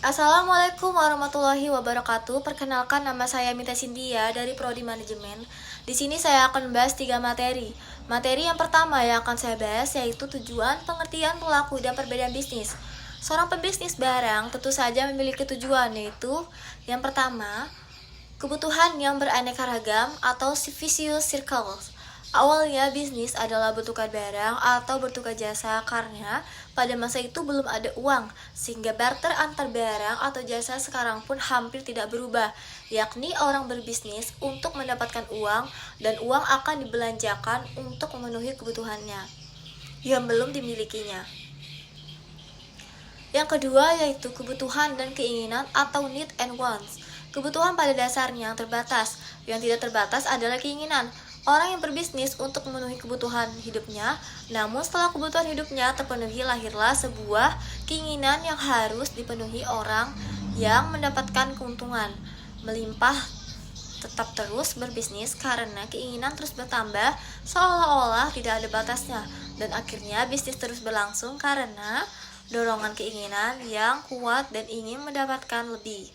Assalamualaikum warahmatullahi wabarakatuh. Perkenalkan, nama saya Mita Cynthia dari Prodi Manajemen. Di sini saya akan membahas 3 materi. Materi yang pertama yang akan saya bahas yaitu tujuan, pengertian, pelaku, dan perbedaan bisnis. Seorang pebisnis barang tentu saja memiliki tujuan, yaitu yang pertama, kebutuhan yang beraneka ragam atau vicious circles. Awalnya bisnis adalah bertukar barang atau bertukar jasa karena pada masa itu belum ada uang, sehingga barter antar barang atau jasa sekarang pun hampir tidak berubah, yakni orang berbisnis untuk mendapatkan uang dan uang akan dibelanjakan untuk memenuhi kebutuhannya yang belum dimilikinya. Yang kedua yaitu kebutuhan dan keinginan atau need and wants. Kebutuhan pada dasarnya terbatas, yang tidak terbatas adalah keinginan. Orang yang berbisnis untuk memenuhi kebutuhan hidupnya, namun setelah kebutuhan hidupnya terpenuhi, lahirlah sebuah keinginan yang harus dipenuhi orang yang mendapatkan keuntungan melimpah. Tetap terus berbisnis karena keinginan terus bertambah seolah-olah tidak ada batasnya, dan akhirnya bisnis terus berlangsung karena dorongan keinginan yang kuat dan ingin mendapatkan lebih.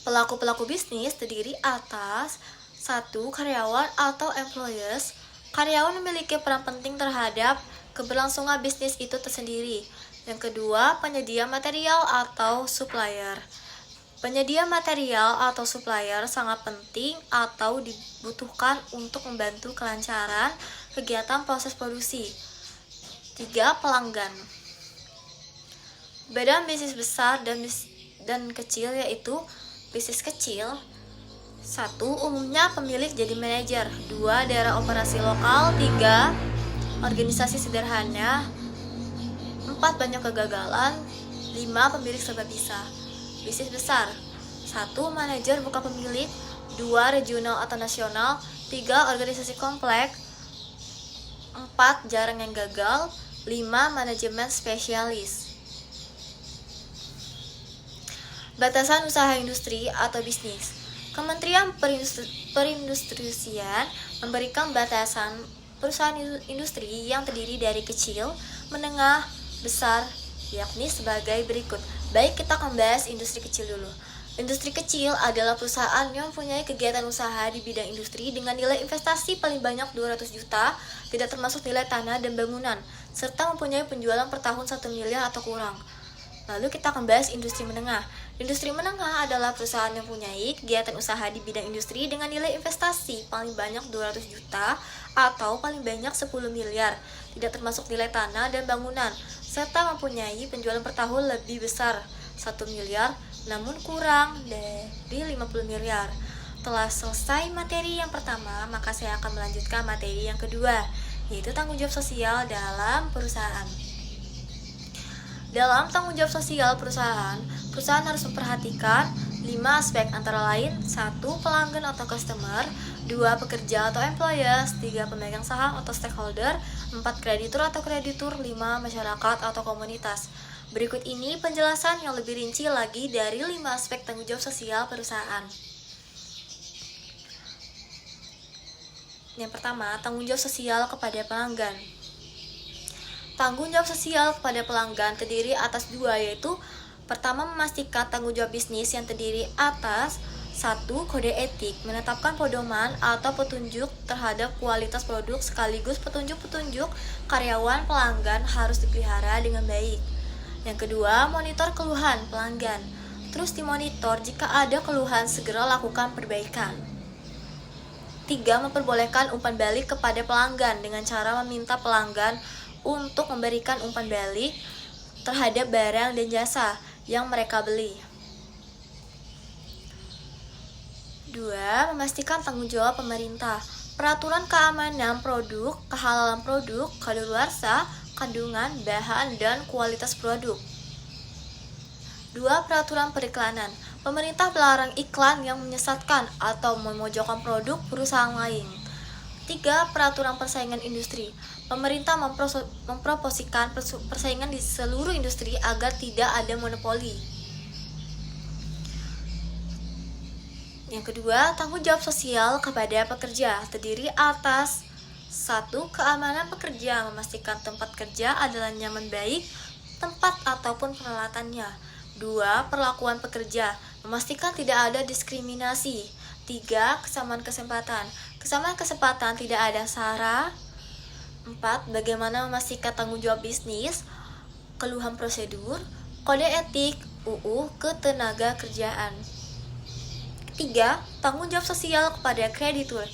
Pelaku-pelaku bisnis terdiri atas 1. Karyawan atau employees. Karyawan memiliki peran penting terhadap keberlangsungan bisnis itu tersendiri. Yang kedua, penyedia material atau supplier. Penyedia material atau supplier sangat penting atau dibutuhkan untuk membantu kelancaran kegiatan proses produksi. 3. Pelanggan. Beda bisnis besar dan kecil yaitu bisnis kecil. 1. Umumnya pemilik jadi manajer. 2. Daerah operasi lokal. 3. Organisasi sederhana. 4. Banyak kegagalan. 5. Pemilik serba bisa. Bisnis besar. 1. Manajer bukan pemilik. 2. Regional atau nasional. 3. Organisasi kompleks. 4. Jarang yang gagal. 5. Manajemen spesialis. Batasan usaha industri atau bisnis. Kementerian Perindustrian memberikan batasan perusahaan industri yang terdiri dari kecil, menengah, besar, yakni sebagai berikut. Baik, kita akan bahas industri kecil dulu. Industri kecil adalah perusahaan yang mempunyai kegiatan usaha di bidang industri dengan nilai investasi paling banyak 200 juta, tidak termasuk nilai tanah dan bangunan, serta mempunyai penjualan per tahun 1 miliar atau kurang. Lalu kita akan bahas industri menengah. Industri menengah adalah perusahaan yang mempunyai kegiatan usaha di bidang industri dengan nilai investasi paling banyak 200 juta atau paling banyak 10 miliar, tidak termasuk nilai tanah dan bangunan, serta mempunyai penjualan per tahun lebih besar 1 miliar namun kurang dari 50 miliar. Telah selesai materi yang pertama, maka saya akan melanjutkan materi yang kedua, yaitu tanggung jawab sosial dalam perusahaan. Dalam tanggung jawab sosial perusahaan harus memperhatikan 5 aspek antara lain: 1. Pelanggan atau customer. 2. Pekerja atau employees. 3. Pemegang saham atau stakeholder. 4. Kreditur atau kreditur. 5. Masyarakat atau komunitas. Berikut ini penjelasan yang lebih rinci lagi dari 5 aspek tanggung jawab sosial perusahaan. Yang pertama, tanggung jawab sosial kepada pelanggan. Tanggung jawab sosial kepada pelanggan terdiri atas 2, yaitu pertama, memastikan tanggung jawab bisnis yang terdiri atas 1. Kode etik, menetapkan pedoman atau petunjuk terhadap kualitas produk sekaligus petunjuk-petunjuk karyawan pelanggan harus dipelihara dengan baik. Yang kedua, monitor keluhan pelanggan. Terus dimonitor, jika ada keluhan segera lakukan perbaikan. 3. Memperbolehkan umpan balik kepada pelanggan dengan cara meminta pelanggan untuk memberikan umpan balik terhadap barang dan jasa yang mereka beli. 2. Memastikan tanggung jawab pemerintah. Peraturan keamanan produk, kehalalan produk, kadaluarsa, kandungan, bahan, dan kualitas produk. 2. Peraturan periklanan. Pemerintah melarang iklan yang menyesatkan atau memojokkan produk perusahaan lain. 3. Peraturan persaingan industri. Pemerintah memproposikan persaingan di seluruh industri agar tidak ada monopoli. Yang kedua, tanggung jawab sosial kepada pekerja terdiri atas 1. Keamanan pekerja, memastikan tempat kerja adalah nyaman baik, tempat ataupun peralatannya. 2. Perlakuan pekerja, memastikan tidak ada diskriminasi. 3. Kesamaan kesempatan, kesamaan kesempatan tidak ada sara. 4. Bagaimana memastikan tanggung jawab bisnis, keluhan prosedur, kode etik, UU Ketenaga Kerjaan. 3. Tanggung jawab sosial kepada kreditur.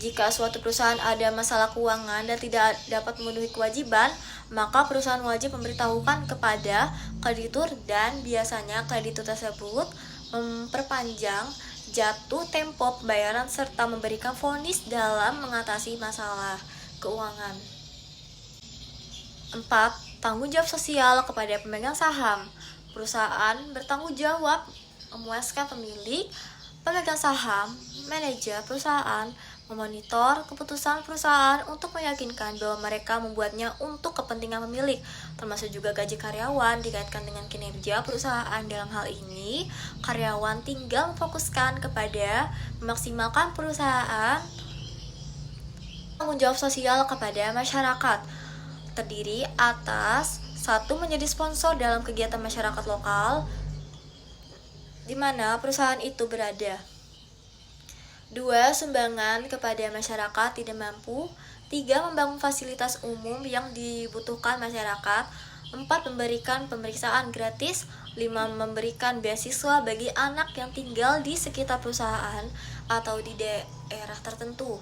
Jika suatu perusahaan ada masalah keuangan dan tidak dapat memenuhi kewajiban, maka perusahaan wajib memberitahukan kepada kreditur dan biasanya kreditur tersebut memperpanjang jatuh tempo pembayaran serta memberikan vonis dalam mengatasi masalah keuangan. 4. Tanggung jawab sosial kepada pemegang saham. Perusahaan bertanggung jawab memuaskan pemilik, pemegang saham, manajer perusahaan, memonitor keputusan perusahaan untuk meyakinkan bahwa mereka membuatnya untuk kepentingan pemilik, termasuk juga gaji karyawan dikaitkan dengan kinerja perusahaan. Dalam hal ini, karyawan tinggal memfokuskan kepada memaksimalkan perusahaan. Tanggung jawab sosial kepada masyarakat terdiri atas 1. Menjadi sponsor dalam kegiatan masyarakat lokal di mana perusahaan itu berada. 2. Sumbangan kepada masyarakat tidak mampu. 3. Membangun fasilitas umum yang dibutuhkan masyarakat. 4. Memberikan pemeriksaan gratis. 5. Memberikan beasiswa bagi anak yang tinggal di sekitar perusahaan atau di daerah tertentu.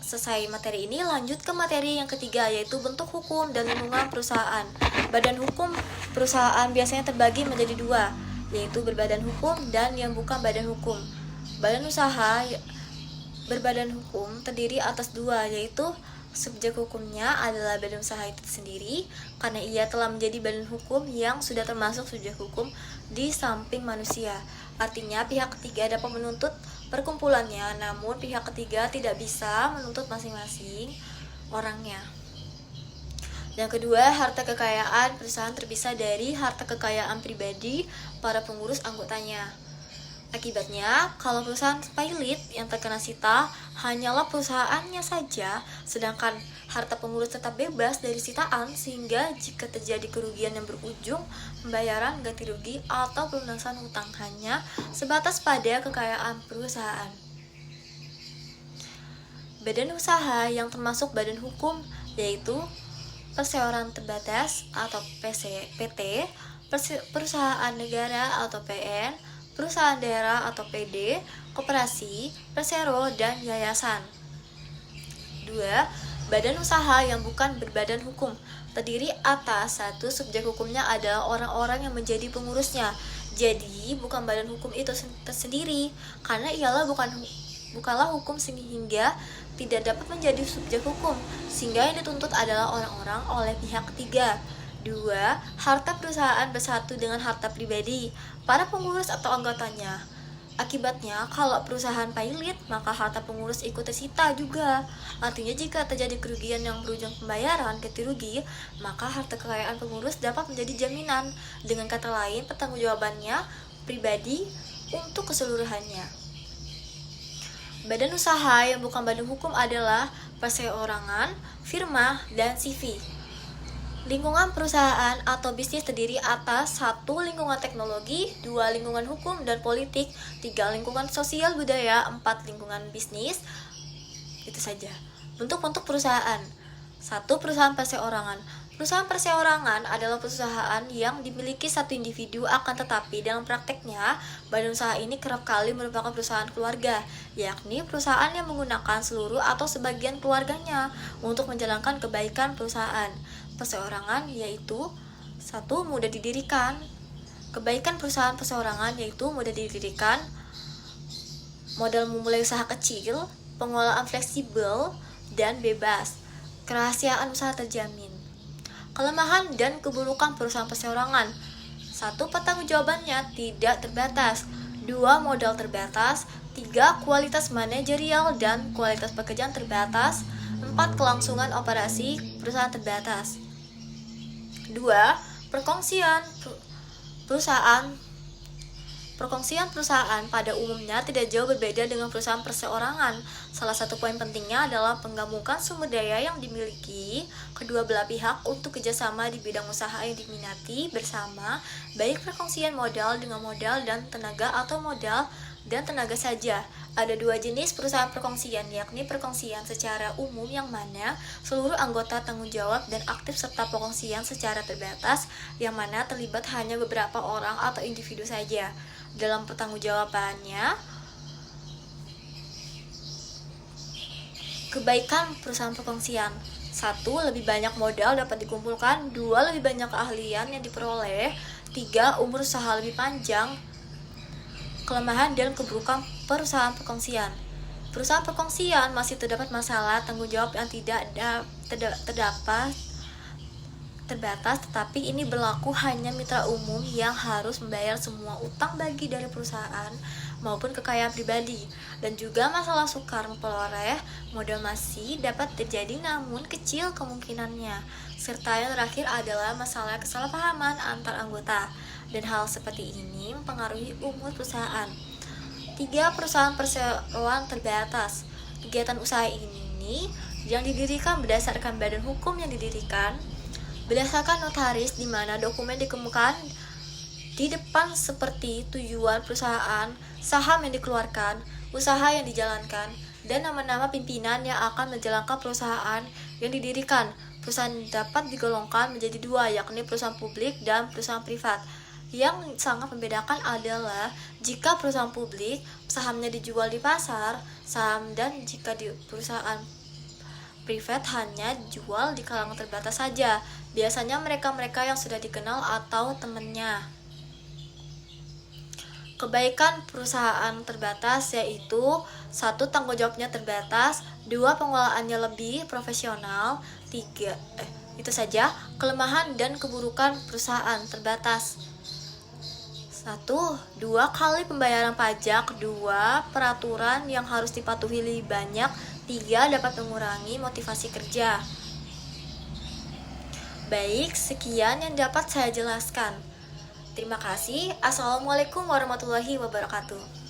Selesai materi ini, lanjut ke materi yang ketiga, yaitu bentuk hukum dan lingkungan perusahaan. Badan hukum perusahaan biasanya terbagi menjadi 2, yaitu berbadan hukum dan yang bukan badan hukum. Badan usaha berbadan hukum terdiri atas 2, yaitu subjek hukumnya adalah badan usaha itu sendiri, karena ia telah menjadi badan hukum yang sudah termasuk subjek hukum di samping manusia. Artinya pihak ketiga dapat menuntut perkumpulannya, namun pihak ketiga tidak bisa menuntut masing-masing orangnya. Yang kedua, harta kekayaan perusahaan terpisah dari harta kekayaan pribadi para pengurus anggotanya. Akibatnya, kalau perusahaan pailit yang terkena sita hanyalah perusahaannya saja, sedangkan harta pengurus tetap bebas dari sitaan, sehingga jika terjadi kerugian yang berujung pembayaran ganti rugi atau pelunasan hutang hanya sebatas pada kekayaan perusahaan. Badan usaha yang termasuk badan hukum yaitu perseroan terbatas atau PT, perusahaan negara atau PN, perusahaan daerah atau PD, koperasi, persero, dan yayasan. 2. Badan usaha yang bukan berbadan hukum terdiri atas 1. Subjek hukumnya adalah orang-orang yang menjadi pengurusnya. Jadi bukan badan hukum itu tersendiri, karena ialah bukanlah hukum sehingga tidak dapat menjadi subjek hukum, sehingga yang dituntut adalah orang-orang oleh pihak ketiga. 2. Harta perusahaan bersatu dengan harta pribadi para pengurus atau anggotanya. Akibatnya, kalau perusahaan pailit, maka harta pengurus ikut tersita juga. Artinya, jika terjadi kerugian yang berujung pembayaran ganti rugi, maka harta kekayaan pengurus dapat menjadi jaminan. Dengan kata lain, pertanggungjawabannya pribadi untuk keseluruhannya. Badan usaha yang bukan badan hukum adalah perseorangan, firma, dan CV. Lingkungan perusahaan atau bisnis terdiri atas 1. Lingkungan teknologi, 2. Lingkungan hukum dan politik, 3. Lingkungan sosial budaya, 4. Lingkungan bisnis. Itu saja. Bentuk-bentuk perusahaan. 1. Perusahaan perseorangan. Perusahaan perseorangan adalah perusahaan yang dimiliki satu individu, akan tetapi dalam prakteknya badan usaha ini kerap kali merupakan perusahaan keluarga, yakni perusahaan yang menggunakan seluruh atau sebagian keluarganya untuk menjalankan kebaikan perusahaan. Perseorangan yaitu 1. Mudah didirikan. Kebaikan perusahaan perseorangan yaitu mudah didirikan, modal memulai usaha kecil, pengelolaan fleksibel dan bebas, kerahasiaan usaha terjamin. Kelemahan dan keburukan perusahaan perseorangan. 1. Pertanggungjawabannya tidak terbatas. 2. Modal terbatas. 3. Kualitas manajerial dan kualitas pekerjaan terbatas. 4. Kelangsungan operasi perusahaan terbatas. 2. Perkongsian perusahaan Perkongsian perusahaan pada umumnya tidak jauh berbeda dengan perusahaan perseorangan. Salah satu poin pentingnya adalah penggabungan sumber daya yang dimiliki kedua belah pihak untuk kerjasama di bidang usaha yang diminati bersama, baik perkongsian modal dengan modal dan tenaga atau modal dan tenaga saja. Ada dua jenis perusahaan perkongsian, yakni perkongsian secara umum yang mana seluruh anggota tanggung jawab dan aktif serta perkongsian secara terbatas yang mana terlibat hanya beberapa orang atau individu saja. Dalam pertanggungjawabannya, kebaikan perusahaan perkongsian: 1. Lebih banyak modal dapat dikumpulkan. 2. Lebih banyak keahlian yang diperoleh. 3. Umur usaha lebih panjang. Kelemahan dan keburukan perusahaan perkongsian: perusahaan perkongsian masih terdapat masalah tanggung jawab yang tidak terbatas, tetapi ini berlaku hanya mitra umum yang harus membayar semua utang bagi dari perusahaan maupun kekayaan pribadi, dan juga masalah sukar memperoleh modal masih dapat terjadi namun kecil kemungkinannya, serta yang terakhir adalah masalah kesalahpahaman antar anggota, dan hal seperti ini mempengaruhi umur perusahaan. 3. Perusahaan perseroan terbatas: kegiatan usaha ini yang didirikan berdasarkan badan hukum yang didirikan berdasarkan notaris, di mana dokumen dikemukakan di depan seperti tujuan perusahaan, saham yang dikeluarkan, usaha yang dijalankan, dan nama-nama pimpinan yang akan menjalankan perusahaan yang didirikan. Perusahaan dapat digolongkan menjadi dua, yakni perusahaan publik dan perusahaan privat. Yang sangat membedakan adalah jika perusahaan publik, sahamnya dijual di pasar saham, dan jika di perusahaan privat hanya jual di kalangan terbatas saja, biasanya mereka-mereka yang sudah dikenal atau temannya. Kebaikan perusahaan terbatas yaitu: 1. Tanggung jawabnya terbatas. 2. Pengelolaannya lebih profesional. 3. Itu saja. Kelemahan dan keburukan perusahaan terbatas: 1. 2 kali pembayaran pajak. 2. Peraturan yang harus dipatuhi lebih banyak. 3. Dapat mengurangi motivasi kerja. Baik, sekian yang dapat saya jelaskan. Terima kasih. Assalamualaikum warahmatullahi wabarakatuh.